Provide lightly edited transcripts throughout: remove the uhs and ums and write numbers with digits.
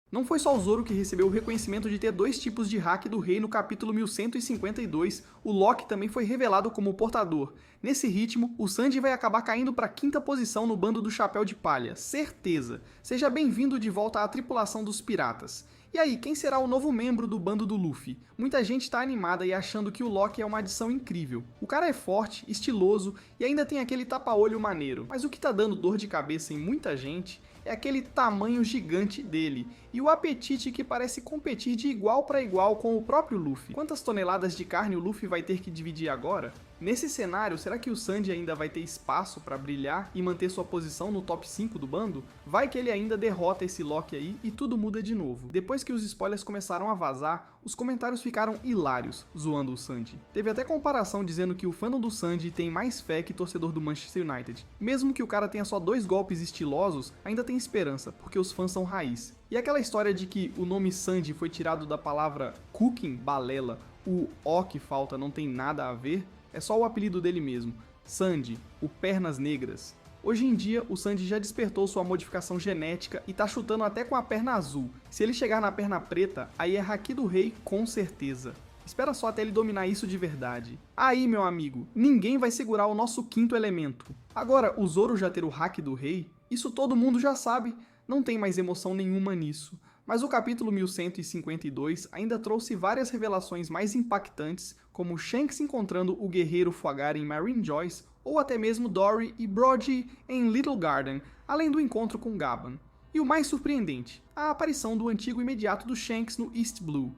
Não foi só o Zoro que recebeu o reconhecimento de ter dois tipos de hack do rei no capítulo 1152, o Loki também foi revelado como portador. Nesse ritmo, o Sanji vai acabar caindo para a 5ª posição no bando do Chapéu de Palha, certeza. Seja bem-vindo de volta à tripulação dos piratas. E aí, quem será o novo membro do bando do Luffy? Muita gente tá animada e achando que o Loki é uma adição incrível. O cara é forte, estiloso e ainda tem aquele tapa-olho maneiro. Mas o que tá dando dor de cabeça em muita gente é aquele tamanho gigante dele e o apetite que parece competir de igual para igual com o próprio Luffy. Quantas toneladas de carne o Luffy vai ter que dividir agora? Nesse cenário, será que o Sanji ainda vai ter espaço para brilhar e manter sua posição no top 5 do bando? Vai que ele ainda derrota esse Loki aí e tudo muda de novo. Depois que os spoilers começaram a vazar, os comentários ficaram hilários, zoando o Sanji. Teve até comparação dizendo que o fandom do Sanji tem mais fé que torcedor do Manchester United. Mesmo que o cara tenha só 2 golpes estilosos, ainda tem esperança, porque os fãs são raiz. E aquela história de que o nome Sanji foi tirado da palavra cooking, balela, o O que falta não tem nada a ver, é só o apelido dele mesmo, Sanji, o Pernas Negras. Hoje em dia, o Sanji já despertou sua modificação genética e tá chutando até com a perna azul. Se ele chegar na perna preta, aí é Haki do Rei com certeza. Espera só até ele dominar isso de verdade. Aí, meu amigo, ninguém vai segurar o nosso 5º elemento. Agora, o Zoro já ter o Haki do Rei, isso todo mundo já sabe, não tem mais emoção nenhuma nisso. Mas o capítulo 1152 ainda trouxe várias revelações mais impactantes, como Shanks encontrando o guerreiro Fuagara em Marine Joyce, ou até mesmo Dory e Brody em Little Garden, além do encontro com Gaban. E o mais surpreendente, a aparição do antigo imediato do Shanks no East Blue.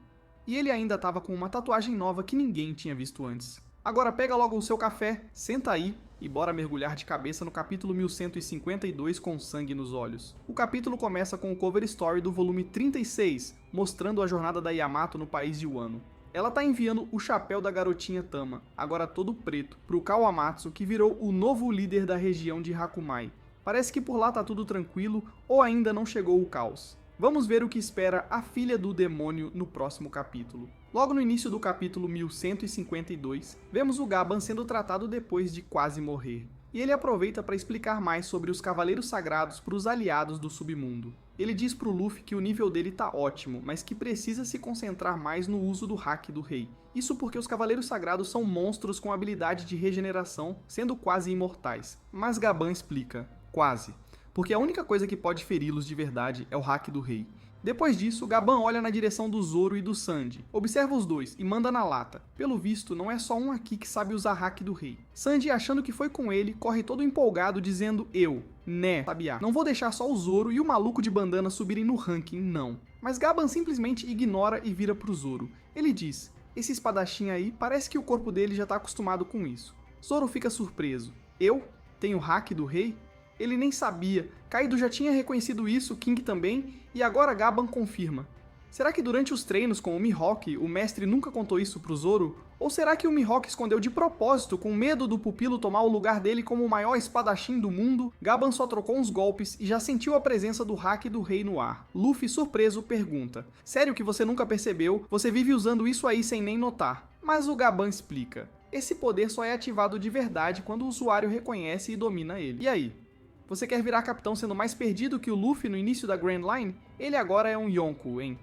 E ele ainda estava com uma tatuagem nova que ninguém tinha visto antes. Agora pega logo o seu café, senta aí e bora mergulhar de cabeça no capítulo 1152 com sangue nos olhos. O capítulo começa com o cover story do volume 36, mostrando a jornada da Yamato no país de Wano. Ela tá enviando o chapéu da garotinha Tama, agora todo preto, pro Kawamatsu, que virou o novo líder da região de Hakumai. Parece que por lá tá tudo tranquilo ou ainda não chegou o caos. Vamos ver o que espera a filha do demônio no próximo capítulo. Logo no início do capítulo 1152, vemos o Gaban sendo tratado depois de quase morrer. E ele aproveita para explicar mais sobre os Cavaleiros Sagrados para os aliados do submundo. Ele diz pro Luffy que o nível dele tá ótimo, mas que precisa se concentrar mais no uso do Haki do Rei. Isso porque os Cavaleiros Sagrados são monstros com habilidade de regeneração, sendo quase imortais. Mas Gaban explica, quase. Porque a única coisa que pode feri-los de verdade é o Haki do Rei. Depois disso, Gaban olha na direção do Zoro e do Sanji, observa os dois e manda na lata. Pelo visto, não é só um aqui que sabe usar Haki do Rei. Sanji, achando que foi com ele, corre todo empolgado dizendo né, sabiá. Não vou deixar só o Zoro e o maluco de bandana subirem no ranking, não. Mas Gaban simplesmente ignora e vira pro Zoro. Ele diz, esse espadachim aí, parece que o corpo dele já tá acostumado com isso. Zoro fica surpreso. Eu? Tenho Haki do Rei? Ele nem sabia, Kaido já tinha reconhecido isso, King também, e agora Gaban confirma. Será que durante os treinos com o Mihawk, o mestre nunca contou isso pro Zoro? Ou será que o Mihawk escondeu de propósito, com medo do pupilo tomar o lugar dele como o maior espadachim do mundo? Gaban só trocou uns golpes e já sentiu a presença do Haki do Rei no ar. Luffy, surpreso, pergunta, sério que você nunca percebeu? Você vive usando isso aí sem nem notar. Mas o Gaban explica, esse poder só é ativado de verdade quando o usuário reconhece e domina ele. E aí? Você quer virar capitão sendo mais perdido que o Luffy no início da Grand Line? Ele agora é um Yonko, hein?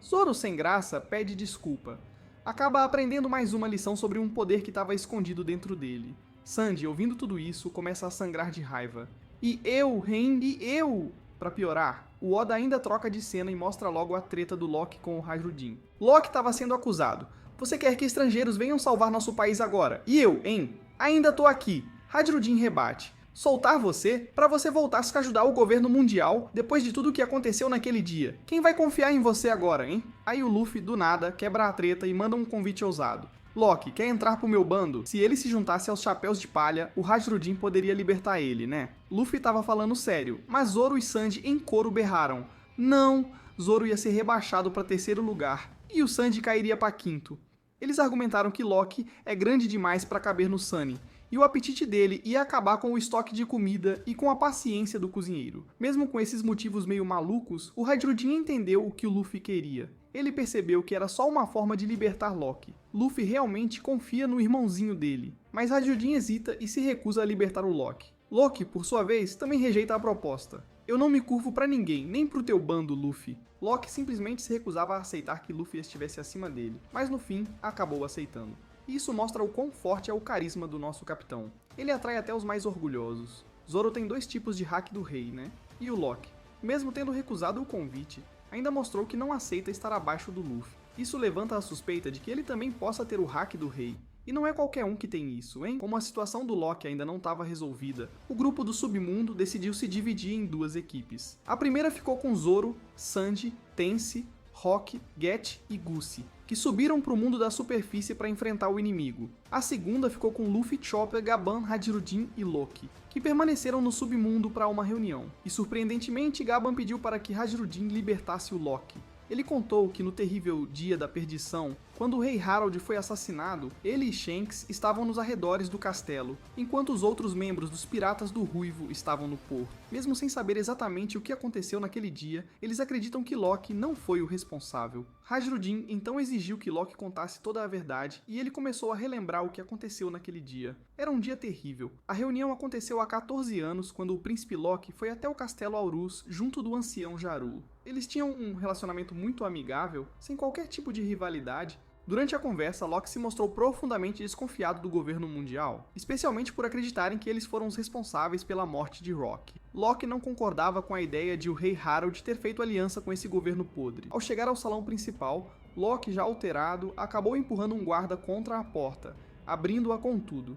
Zoro, sem graça, pede desculpa. Acaba aprendendo mais uma lição sobre um poder que estava escondido dentro dele. Sanji, ouvindo tudo isso, começa a sangrar de raiva. E eu! Pra piorar, o Oda ainda troca de cena e mostra logo a treta do Loki com o Hajrudin. Loki estava sendo acusado. Você quer que estrangeiros venham salvar nosso país agora? E eu, hein? Ainda tô aqui. Hajrudin rebate. Soltar você para você voltar a ajudar o governo mundial depois de tudo o que aconteceu naquele dia. Quem vai confiar em você agora, hein? Aí o Luffy, do nada, quebra a treta e manda um convite ousado. Loki, quer entrar pro meu bando? Se ele se juntasse aos Chapéus de Palha, o Hajrudin poderia libertar ele, né? Luffy tava falando sério, mas Zoro e Sanji em coro berraram. Não! Zoro ia ser rebaixado para 3º lugar, e o Sanji cairia para 5º. Eles argumentaram que Loki é grande demais para caber no Sunny, e o apetite dele ia acabar com o estoque de comida e com a paciência do cozinheiro. Mesmo com esses motivos meio malucos, o Hajrudin entendeu o que o Luffy queria. Ele percebeu que era só uma forma de libertar Loki. Luffy realmente confia no irmãozinho dele, mas Hajrudin hesita e se recusa a libertar o Loki. Loki, por sua vez, também rejeita a proposta. Eu não me curvo pra ninguém, nem pro teu bando, Luffy. Loki simplesmente se recusava a aceitar que Luffy estivesse acima dele, mas no fim, acabou aceitando. E isso mostra o quão forte é o carisma do nosso capitão. Ele atrai até os mais orgulhosos. Zoro tem 2 tipos de hack do rei, né? E o Loki, mesmo tendo recusado o convite, ainda mostrou que não aceita estar abaixo do Luffy. Isso levanta a suspeita de que ele também possa ter o hack do rei. E não é qualquer um que tem isso, hein? Como a situação do Loki ainda não estava resolvida, o grupo do Submundo decidiu se dividir em 2 equipes. A primeira ficou com Zoro, Sanji, Tensei, Rock, Get e Gucci, que subiram para o mundo da superfície para enfrentar o inimigo. A segunda ficou com Luffy, Chopper, Gaban, Hajirudin e Loki, que permaneceram no submundo para uma reunião. E surpreendentemente, Gaban pediu para que Hajirudin libertasse o Loki. Ele contou que no terrível dia da perdição, quando o rei Harold foi assassinado, ele e Shanks estavam nos arredores do castelo, enquanto os outros membros dos Piratas do Ruivo estavam no porto. Mesmo sem saber exatamente o que aconteceu naquele dia, eles acreditam que Loki não foi o responsável. Hajirudin então exigiu que Loki contasse toda a verdade e ele começou a relembrar o que aconteceu naquele dia. Era um dia terrível. A reunião aconteceu há 14 anos, quando o príncipe Loki foi até o castelo Aurus junto do ancião Jaru. Eles tinham um relacionamento muito amigável, sem qualquer tipo de rivalidade. Durante a conversa, Loki se mostrou profundamente desconfiado do governo mundial, especialmente por acreditarem que eles foram os responsáveis pela morte de Rock. Loki não concordava com a ideia de o rei Harold ter feito aliança com esse governo podre. Ao chegar ao salão principal, Loki, já alterado, acabou empurrando um guarda contra a porta, abrindo-a com tudo.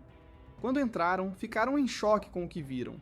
Quando entraram, ficaram em choque com o que viram.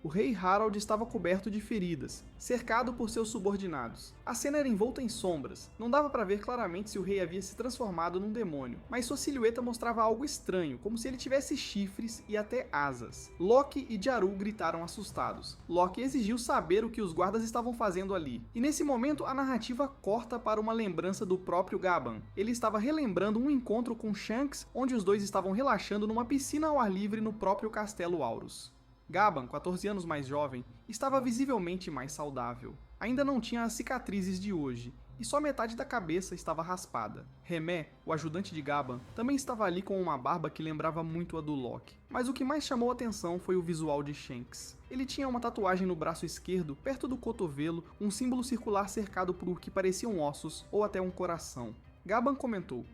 O rei Harold estava coberto de feridas, cercado por seus subordinados. A cena era envolta em sombras, não dava para ver claramente se o rei havia se transformado num demônio, mas sua silhueta mostrava algo estranho, como se ele tivesse chifres e até asas. Loki e Jaru gritaram assustados. Loki exigiu saber o que os guardas estavam fazendo ali, e nesse momento a narrativa corta para uma lembrança do próprio Gaban. Ele estava relembrando um encontro com Shanks, onde os dois estavam relaxando numa piscina ao ar livre no próprio castelo Aurus. Gaban, 14 anos mais jovem, estava visivelmente mais saudável. Ainda não tinha as cicatrizes de hoje, e só metade da cabeça estava raspada. Remé, o ajudante de Gaban, também estava ali com uma barba que lembrava muito a do Loki. Mas o que mais chamou a atenção foi o visual de Shanks. Ele tinha uma tatuagem no braço esquerdo, perto do cotovelo, um símbolo circular cercado por o que pareciam ossos ou até um coração. Gaban comentou: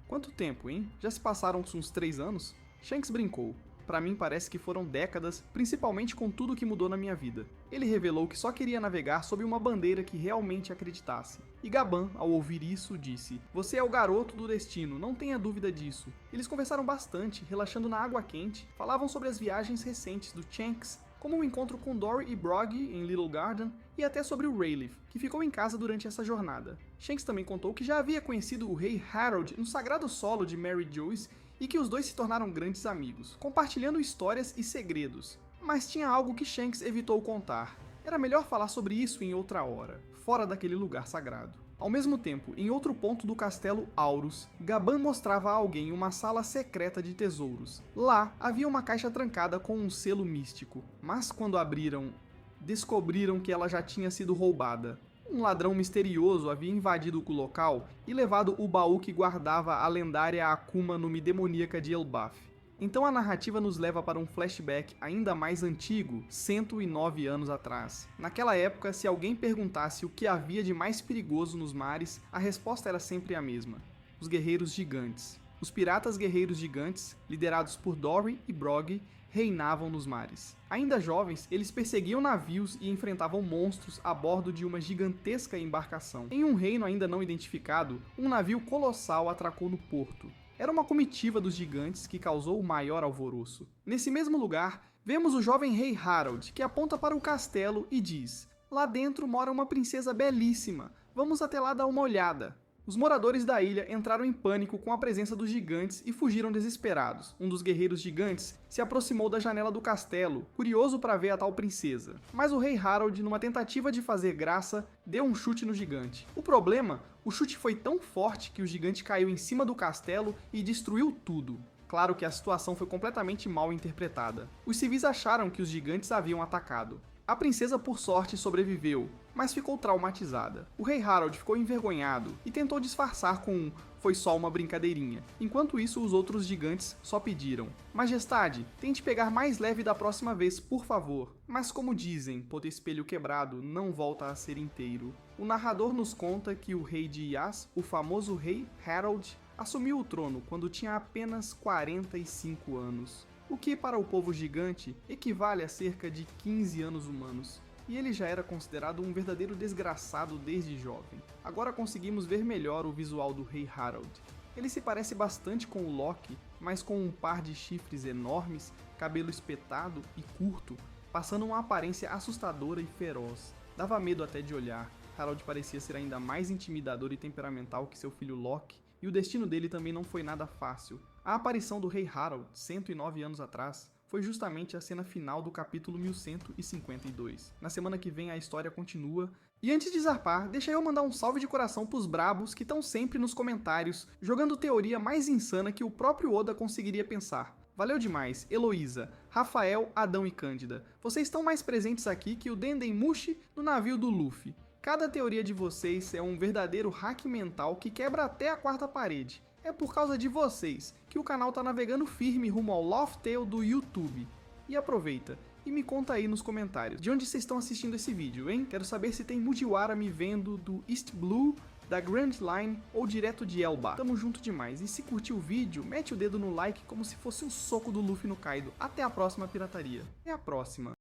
"Quanto tempo, hein? Já se passaram uns 3 anos?" Shanks brincou: "Pra mim parece que foram décadas, principalmente com tudo que mudou na minha vida." Ele revelou que só queria navegar sob uma bandeira que realmente acreditasse. E Gaban, ao ouvir isso, disse: "Você é o garoto do destino, não tenha dúvida disso." Eles conversaram bastante, relaxando na água quente, falavam sobre as viagens recentes do Shanks, como o encontro com Dory e Broggy em Little Garden, e até sobre o Rayleigh, que ficou em casa durante essa jornada. Shanks também contou que já havia conhecido o rei Harold no sagrado solo de Mary Joyce, e que os dois se tornaram grandes amigos, compartilhando histórias e segredos. Mas tinha algo que Shanks evitou contar. Era melhor falar sobre isso em outra hora, fora daquele lugar sagrado. Ao mesmo tempo, em outro ponto do castelo Aurus, Gaban mostrava a alguém uma sala secreta de tesouros. Lá, havia uma caixa trancada com um selo místico, mas quando abriram, descobriram que ela já tinha sido roubada. Um ladrão misterioso havia invadido o local e levado o baú que guardava a lendária Akuma no Mi demoníaca de Elbaf. Então a narrativa nos leva para um flashback ainda mais antigo, 109 anos atrás. Naquela época, se alguém perguntasse o que havia de mais perigoso nos mares, a resposta era sempre a mesma: os guerreiros gigantes. Os piratas guerreiros gigantes, liderados por Dory e Broggy, reinavam nos mares. Ainda jovens, eles perseguiam navios e enfrentavam monstros a bordo de uma gigantesca embarcação. Em um reino ainda não identificado, um navio colossal atracou no porto. Era uma comitiva dos gigantes que causou o maior alvoroço. Nesse mesmo lugar, vemos o jovem rei Harold, que aponta para o castelo e diz: "Lá dentro mora uma princesa belíssima, vamos até lá dar uma olhada." Os moradores da ilha entraram em pânico com a presença dos gigantes e fugiram desesperados. Um dos guerreiros gigantes se aproximou da janela do castelo, curioso para ver a tal princesa. Mas o rei Harold, numa tentativa de fazer graça, deu um chute no gigante. O problema? O chute foi tão forte que o gigante caiu em cima do castelo e destruiu tudo. Claro que a situação foi completamente mal interpretada. Os civis acharam que os gigantes haviam atacado. A princesa, por sorte, sobreviveu, mas ficou traumatizada. O rei Harold ficou envergonhado e tentou disfarçar com um "foi só uma brincadeirinha". Enquanto isso, os outros gigantes só pediram: "Majestade, tente pegar mais leve da próxima vez, por favor". Mas como dizem, todo espelho quebrado não volta a ser inteiro. O narrador nos conta que o rei de Yas, o famoso rei Harold, assumiu o trono quando tinha apenas 45 anos. O que para o povo gigante equivale a cerca de 15 anos humanos. E ele já era considerado um verdadeiro desgraçado desde jovem. Agora conseguimos ver melhor o visual do rei Harold. Ele se parece bastante com o Loki, mas com um par de chifres enormes, cabelo espetado e curto, passando uma aparência assustadora e feroz. Dava medo até de olhar. Harold parecia ser ainda mais intimidador e temperamental que seu filho Loki, e o destino dele também não foi nada fácil. A aparição do rei Harold, 109 anos atrás, foi justamente a cena final do capítulo 1152. Na semana que vem a história continua. E antes de zarpar, deixa eu mandar um salve de coração pros brabos que estão sempre nos comentários, jogando teoria mais insana que o próprio Oda conseguiria pensar. Valeu demais, Heloísa, Rafael, Adão e Cândida. Vocês estão mais presentes aqui que o Dendemushi no navio do Luffy. Cada teoria de vocês é um verdadeiro hack mental que quebra até a quarta parede. É por causa de vocês que o canal tá navegando firme rumo ao Loftail do YouTube. E aproveita e me conta aí nos comentários de onde vocês estão assistindo esse vídeo, hein? Quero saber se tem Mugiwara me vendo do East Blue, da Grand Line ou direto de Elba. Tamo junto demais. E se curtiu o vídeo, mete o dedo no like como se fosse um soco do Luffy no Kaido. Até a próxima pirataria. Até a próxima.